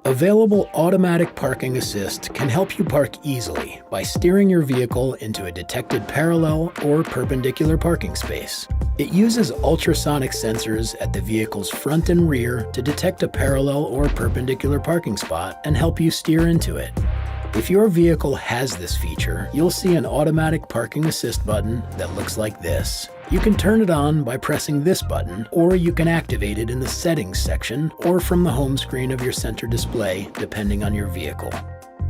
Available automatic parking assist can help you park easily by steering your vehicle into a detected parallel or perpendicular parking space. It uses ultrasonic sensors at the vehicle's front and rear to detect a parallel or perpendicular parking spot and help you steer into it. If your vehicle has this feature, you'll see an automatic parking assist button that looks like this. You can turn it on by pressing this button, or you can activate it in the settings section or from the home screen of your center display, depending on your vehicle.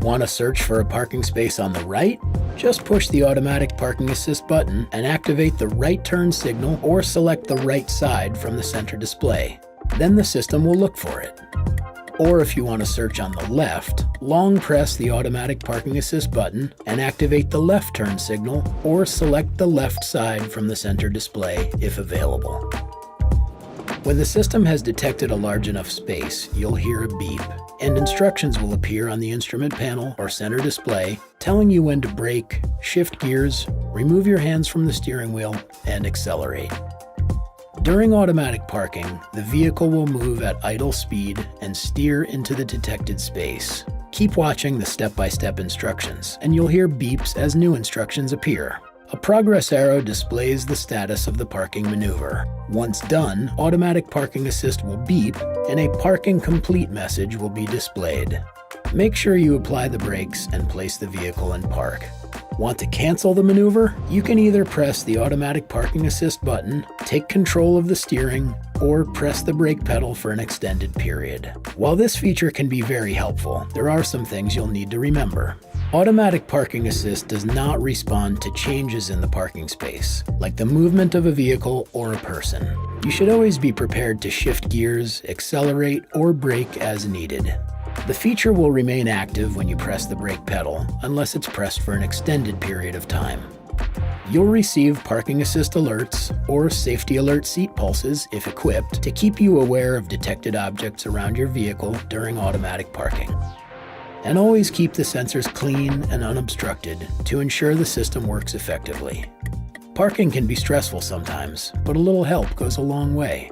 Want to search for a parking space on the right? Just push the automatic parking assist button and activate the right turn signal or select the right side from the center display. Then the system will look for it. Or if you want to search on the left, long press the automatic parking assist button and activate the left turn signal or select the left side from the center display if available. When the system has detected a large enough space, you'll hear a beep, and instructions will appear on the instrument panel or center display telling you when to brake, shift gears, remove your hands from the steering wheel, and accelerate. During automatic parking, the vehicle will move at idle speed and steer into the detected space. Keep watching the step-by-step instructions, and you'll hear beeps as new instructions appear. A progress arrow displays the status of the parking maneuver. Once done, automatic parking assist will beep, and a parking complete message will be displayed. Make sure you apply the brakes and place the vehicle in park. Want to cancel the maneuver? You can either press the automatic parking assist button, take control of the steering, or press the brake pedal for an extended period. While this feature can be very helpful, there are some things you'll need to remember. Automatic parking assist does not respond to changes in the parking space, like the movement of a vehicle or a person. You should always be prepared to shift gears, accelerate, or brake as needed. The feature will remain active when you press the brake pedal, unless it's pressed for an extended period of time. You'll receive parking assist alerts or safety alert seat pulses, if equipped, to keep you aware of detected objects around your vehicle during automatic parking. And always keep the sensors clean and unobstructed to ensure the system works effectively. Parking can be stressful sometimes, but a little help goes a long way.